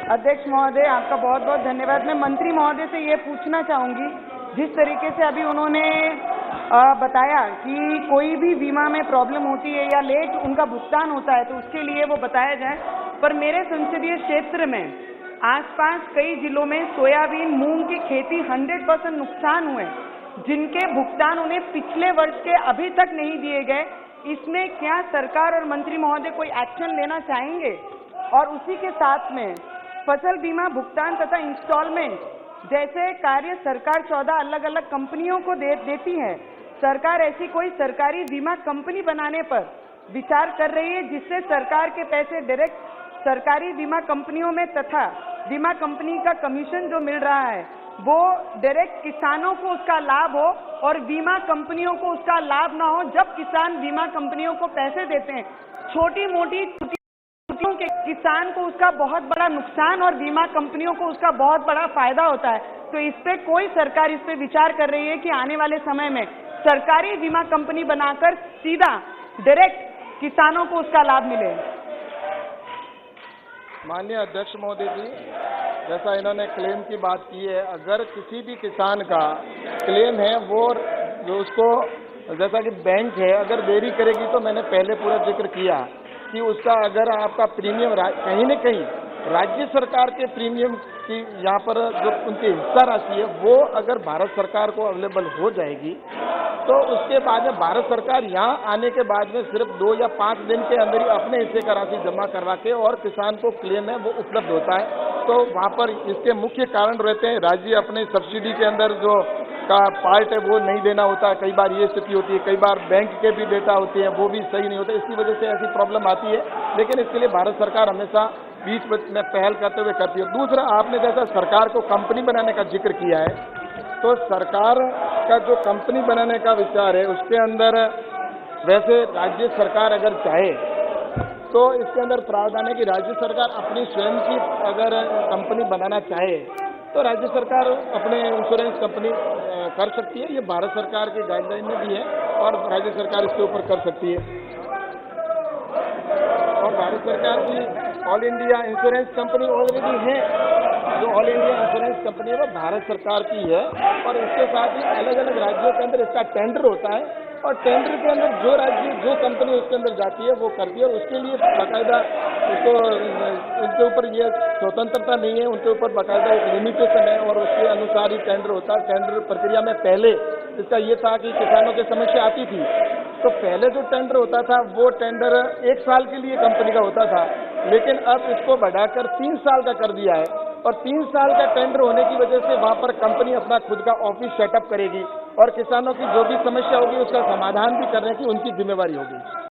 अध्यक्ष महोदय, आपका बहुत बहुत धन्यवाद। मैं मंत्री महोदय से ये पूछना चाहूंगी, जिस तरीके से अभी उन्होंने बताया कि कोई भी बीमा में प्रॉब्लम होती है या लेट उनका भुगतान होता है तो उसके लिए वो बताया जाए। पर मेरे संसदीय क्षेत्र में आसपास कई जिलों में सोयाबीन, मूंग की खेती 100% नुकसान हुए, जिनके भुगतान उन्हें पिछले वर्ष के अभी तक नहीं दिए गए। इसमें क्या सरकार और मंत्री महोदय कोई एक्शन लेना चाहेंगे? और उसी के साथ में फसल बीमा भुगतान तथा इंस्टॉलमेंट जैसे कार्य सरकार 14 अलग अलग कंपनियों को देती है। सरकार ऐसी कोई सरकारी बीमा कंपनी बनाने पर विचार कर रही है जिससे सरकार के पैसे डायरेक्ट सरकारी बीमा कंपनियों में तथा बीमा कंपनी का कमीशन जो मिल रहा है वो डायरेक्ट किसानों को उसका लाभ हो और बीमा कंपनियों को उसका लाभ ना हो। जब किसान बीमा कंपनियों को पैसे देते हैं, छोटी मोटी त्रुटियों के किसान को उसका बहुत बड़ा नुकसान और बीमा कंपनियों को उसका बहुत बड़ा फायदा होता है। तो इस पे कोई सरकार इस पे विचार कर रही है कि आने वाले समय में सरकारी बीमा कंपनी बनाकर सीधा डायरेक्ट किसानों को उसका लाभ मिले। माननीय अध्यक्ष महोदय जी, जैसा इन्होंने क्लेम की बात की है, अगर किसी भी किसान का क्लेम है वो जो उसको जैसा कि बैंक है अगर देरी करेगी तो मैंने पहले पूरा जिक्र किया कि उसका अगर आपका प्रीमियम कहीं न कहीं राज्य सरकार के प्रीमियम की यहाँ पर जो उनकी हिस्सा राशि है वो अगर भारत सरकार को अवेलेबल हो जाएगी तो उसके बाद में भारत सरकार यहाँ आने के बाद में सिर्फ 2 या 5 दिन के अंदर ही अपने हिस्से का राशि जमा करवा के और किसान को क्लेम है वो उपलब्ध होता है। तो वहाँ पर इसके मुख्य कारण रहते हैं, राज्य अपने सब्सिडी के अंदर जो का पार्ट है वो नहीं देना होता है, कई बार ये स्थिति होती है, कई बार बैंक के भी डेटा होती है वो भी सही नहीं होता, इसकी वजह से ऐसी प्रॉब्लम आती है। लेकिन इसके लिए भारत सरकार हमेशा बीच में पहल करते हुए करती है। दूसरा, आपने जैसा सरकार को कंपनी बनाने का जिक्र किया है, तो सरकार का जो कंपनी बनाने का विचार है उसके अंदर वैसे राज्य सरकार अगर चाहे तो इसके अंदर प्रावधान है कि राज्य सरकार अपनी स्वयं की अगर कंपनी बनाना चाहे तो राज्य सरकार अपने इंश्योरेंस कंपनी कर सकती है। ये भारत सरकार की गाइडलाइन में भी है और राज्य सरकार इसके ऊपर कर सकती है। और भारत सरकार की all India insurance company already है, जो ऑल इंडिया इंश्योरेंस कंपनी है वो भारत सरकार की है और इसके साथ ही अलग अलग राज्यों के अंदर इसका टेंडर होता है और टेंडर के अंदर जो राज्य जो कंपनी उसके अंदर जाती है वो करती है। उसके लिए बाकायदा उसको उनके ऊपर ये स्वतंत्रता नहीं है, उनके ऊपर बाकायदा एक लिमिटेशन है और उसके अनुसार ही टेंडर होता है। टेंडर प्रक्रिया में पहले इसका ये था कि किसानों की समस्या आती थी तो पहले जो टेंडर होता था वो टेंडर 1 साल के लिए कंपनी का होता था, लेकिन अब इसको बढ़ाकर 3 साल का कर दिया है और 3 साल का टेंडर होने की वजह से वहां पर कंपनी अपना खुद का ऑफिस सेटअप करेगी और किसानों की जो भी समस्या होगी उसका समाधान भी करने की उनकी जिम्मेवारी होगी।